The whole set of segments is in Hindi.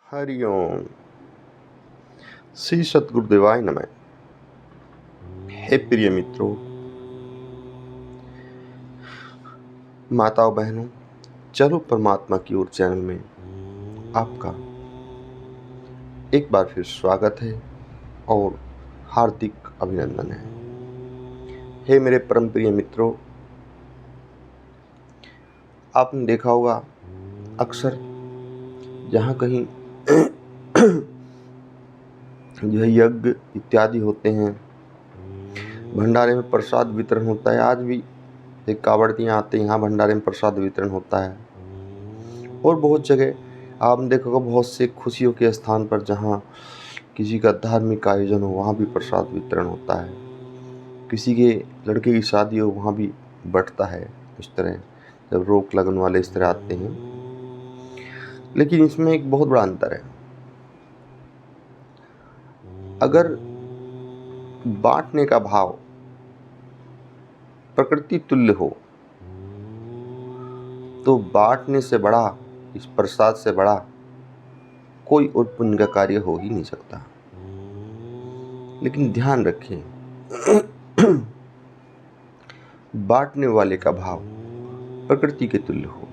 हरि ओम। श्री सतगुरुदेवाय नमः। हे प्रिय मित्रों, माताओं, बहनों, चलो परमात्मा की ओर चैनल में आपका एक बार फिर स्वागत है और हार्दिक अभिनंदन है। हे मेरे परम प्रिय मित्रों, आपने देखा होगा अक्सर जहाँ कहीं जो है यज्ञ इत्यादि होते हैं, भंडारे में प्रसाद वितरण होता है। आज भी एक कावड़ियाँ आते हैं, यहाँ भंडारे में प्रसाद वितरण होता है। और बहुत जगह आपने देखा होगा, बहुत से खुशियों के स्थान पर जहाँ किसी का धार्मिक आयोजन हो वहाँ भी प्रसाद वितरण होता है। किसी के लड़के की शादी हो वहाँ भी बंटता है। इस तरह जब रोक लगन वाले इस तरह आते हैं, लेकिन इसमें एक बहुत बड़ा अंतर है। अगर बांटने का भाव प्रकृति तुल्य हो तो बांटने से बड़ा, इस प्रसाद से बड़ा कोई और पुण्य का कार्य हो ही नहीं सकता। लेकिन ध्यान रखें, बांटने वाले का भाव प्रकृति के तुल्य हो।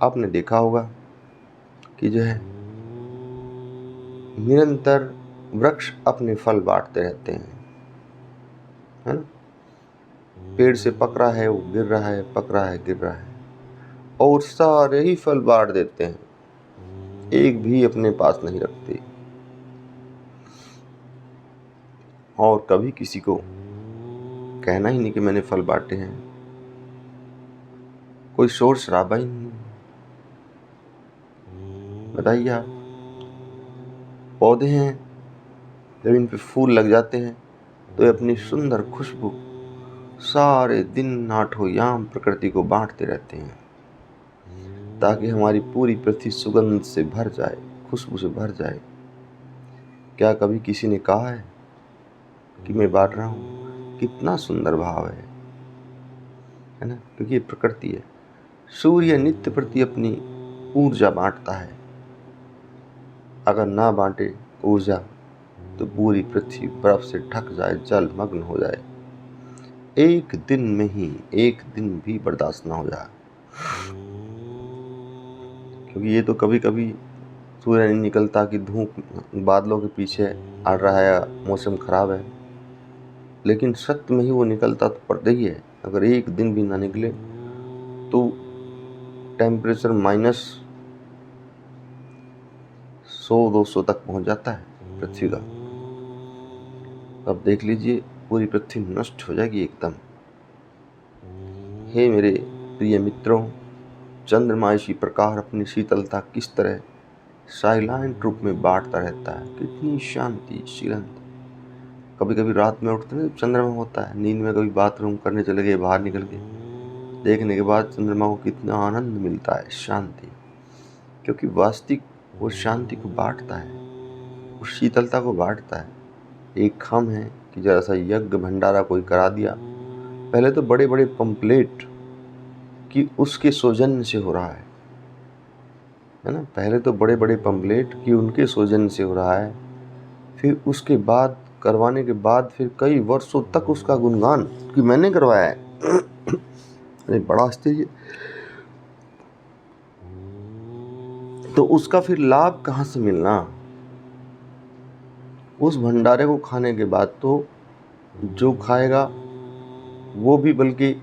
आपने देखा होगा कि जो है निरंतर वृक्ष अपने फल बांटते रहते हैं, है ना। पेड़ से पक रहा है, वो गिर रहा है, पक रहा है, गिर रहा है, और सारे ही फल बांट देते हैं, एक भी अपने पास नहीं रखते। और कभी किसी को कहना ही नहीं कि मैंने फल बांटे हैं, कोई शोर शराबा ही नहीं। बताइए आप, पौधे हैं, जब इन पे फूल लग जाते हैं तो ये अपनी सुंदर खुशबू सारे दिन आठों याम प्रकृति को बांटते रहते हैं, ताकि हमारी पूरी पृथ्वी सुगंध से भर जाए, खुशबू से भर जाए। क्या कभी किसी ने कहा है कि मैं बांट रहा हूँ? कितना सुंदर भाव है ना, क्योंकि ये प्रकृति है। सूर्य नित्य प्रति अपनी ऊर्जा बांटता है। अगर ना बांटे ऊर्जा तो पूरी पृथ्वी बर्फ से ढक जाए, जलमग्न हो जाए, एक दिन में ही एक दिन भी बर्दाश्त ना हो जाए। क्योंकि ये तो कभी कभी सूर्य नहीं निकलता कि धूप बादलों के पीछे अड़ रहा है, मौसम खराब है, लेकिन सत्य में ही वो निकलता तो पड़ता ही है। अगर एक दिन भी ना निकले तो टेम्परेचर -100-200 तक पहुंच जाता है पृथ्वी का। अब देख लीजिए, पूरी पृथ्वी नष्ट हो जाएगी एकदम। हे मेरे प्रिय मित्रों, चंद्रमा इसी प्रकार अपनी शीतलता किस तरह साइलेंट रूप में बांटता रहता है। कितनी शांति शांत। कभी कभी रात में उठते हैं, चंद्रमा होता है, नींद में कभी बाथरूम करने चले गए, बाहर निकल गए, देखने के बाद चंद्रमा को कितना आनंद मिलता है, शांति। क्योंकि वास्तविक वो शांति को बांटता है, उस शीतलता को बांटता है। एक हम है कि जरा सा यज्ञ भंडारा कोई करा दिया, पहले तो बड़े बड़े पंपलेट कि उसके सौजन्य से हो रहा है ना। पहले तो बड़े बड़े पंपलेट कि उनके सौजन्य से हो रहा है, फिर उसके बाद करवाने के बाद फिर कई वर्षों तक उसका गुणगान कि मैंने करवाया है। अरे बड़ा आश्चर्य। तो उसका फिर लाभ कहाँ से मिलना? उस भंडारे को खाने के बाद तो जो खाएगा वो भी बल्कि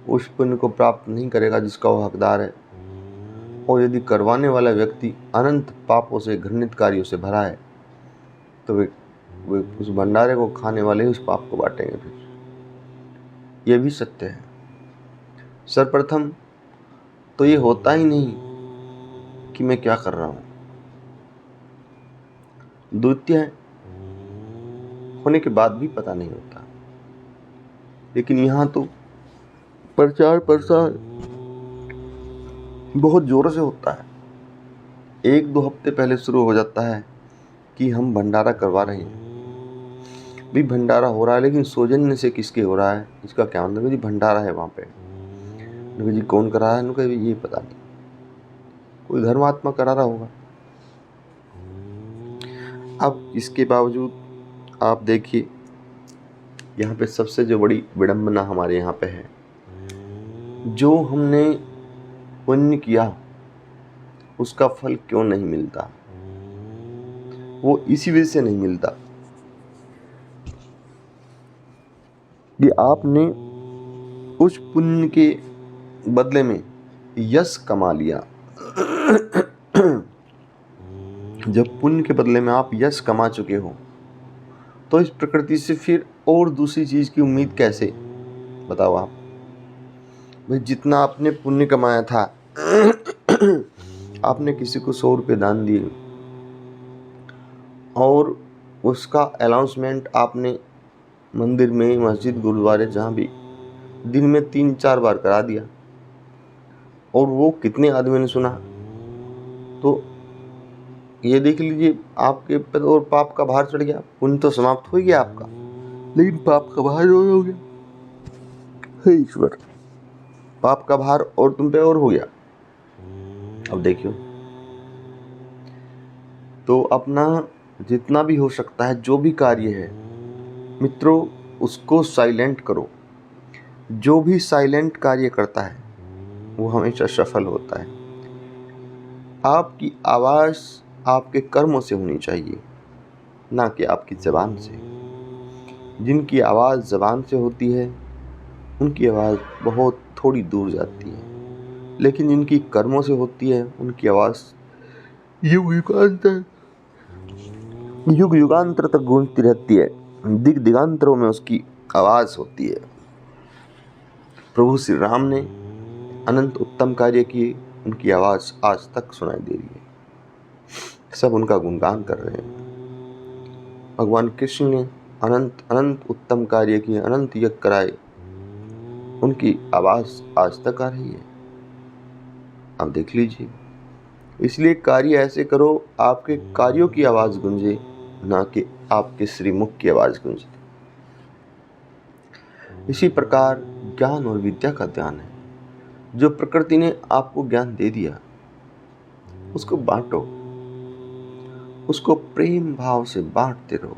उस पुण्य को प्राप्त नहीं करेगा जिसका वो हकदार है। और यदि करवाने वाला व्यक्ति अनंत पापों से, घृणित कार्यों से भरा है, तो वे उस भंडारे को खाने वाले उस पाप को बांटेंगे। फिर ये भी सत्य है। सर्वप्रथम तो ये होता ही नहीं कि मैं क्या कर रहा हूँ। द्वितीय होने के बाद भी पता नहीं होता। लेकिन यहाँ तो प्रचार प्रसार बहुत जोरों से होता है। 1-2 हफ्ते पहले शुरू हो जाता है कि हम भंडारा करवा रहे हैं। भी भंडारा हो रहा है, लेकिन सौजन्य से किसके हो रहा है इसका क्या मतलब? जी भंडारा है वहाँ पे। जी कौन करा है? ये पता नहीं। कोई धर्मात्मा करा रहा होगा। अब इसके बावजूद आप देखिए, यहाँ पे सबसे जो बड़ी विडंबना हमारे यहाँ पे है, जो हमने पुण्य किया उसका फल क्यों नहीं मिलता? वो इसी वजह से नहीं मिलता कि आपने उस पुण्य के बदले में यश कमा लिया। जब पुण्य के बदले में आप यश कमा चुके हो तो इस प्रकृति से फिर और दूसरी चीज की उम्मीद कैसे? बताओ आप भाई, जितना आपने पुण्य कमाया था आपने किसी को 100 रुपये दान दिए और उसका अनाउंसमेंट आपने मंदिर में, मस्जिद, गुरुद्वारे, जहाँ भी दिन में 3-4 बार करा दिया और वो कितने आदमी ने सुना? तो ये देख लीजिए, आपके पर और पाप का भार चढ़ गया। पुण्य तो समाप्त हो गया आपका, लेकिन पाप का भार और हो गया। हे ईश्वर, पाप का भार और तुम पे और हो गया। अब देखियो, तो अपना जितना भी हो सकता है, जो भी कार्य है मित्रों, उसको साइलेंट करो। जो भी साइलेंट कार्य करता है वो हमेशा सफल होता है। आपकी आवाज़ आपके कर्मों से होनी चाहिए, ना कि आपकी ज़बान से। जिनकी आवाज़ ज़बान से होती है उनकी आवाज़ बहुत थोड़ी दूर जाती है, लेकिन जिनकी कर्मों से होती है उनकी आवाज़ युग युगांतर तक गूंजती रहती है। दिग दिगांतरों में उसकी आवाज़ होती है। प्रभु श्री राम ने अनंत उत्तम कार्य किए, उनकी आवाज़ आज तक सुनाई दे रही है, सब उनका गुणगान कर रहे हैं। भगवान कृष्ण ने अनंत अनंत उत्तम कार्य किए, अनंत यज्ञ कराए, उनकी आवाज़ आज तक आ रही है। आप देख लीजिए। इसलिए कार्य ऐसे करो आपके कार्यों की आवाज़ गूंजे, ना कि आपके श्रीमुख की आवाज़ गूंजे। इसी प्रकार ज्ञान और विद्या का ध्यान है। जो प्रकृति ने आपको ज्ञान दे दिया उसको बांटो, उसको प्रेम भाव से बांटते रहो।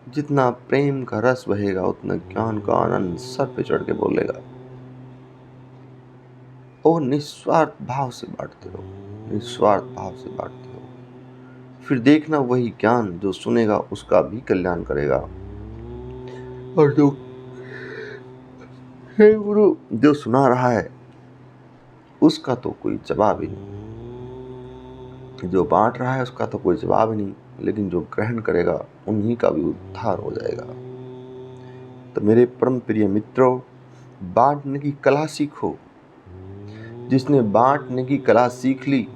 जितना प्रेम का रस बहेगा उतना ज्ञान का आनंद सर पे चढ़ के बोलेगा। और निस्वार्थ भाव से बांटते रहो, निस्वार्थ भाव से बांटते रहो। फिर देखना वही ज्ञान जो सुनेगा उसका भी कल्याण करेगा। और जो सुना रहा है उसका तो कोई जवाब ही नहीं, जो बांट रहा है उसका तो कोई जवाब ही नहीं, लेकिन जो ग्रहण करेगा उन्हीं का भी उद्धार हो जाएगा। तो मेरे परम प्रिय मित्रों, बांटने की कला सीखो। जिसने बांटने की कला सीख ली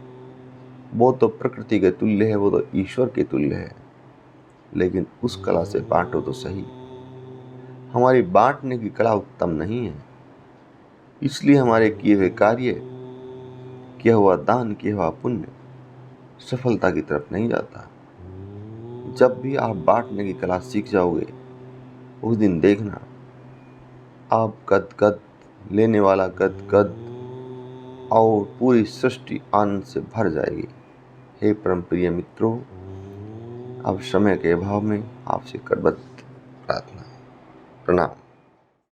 वो तो प्रकृति के तुल्य है, वो तो ईश्वर के तुल्य है। लेकिन उस कला से बांटो तो सही। हमारी बांटने की कला उत्तम नहीं है, इसलिए हमारे किए हुए कार्य, किया हुआ दान, किया हुआ पुण्य सफलता की तरफ नहीं जाता। जब भी आप बांटने की कला सीख जाओगे उस दिन देखना आप गदगद, लेने वाला गदगद, और पूरी सृष्टि आनंद से भर जाएगी। हे परम प्रिय मित्रों, अब समय के अभाव में आपसे करबद्ध प्रार्थना। प्रणाम।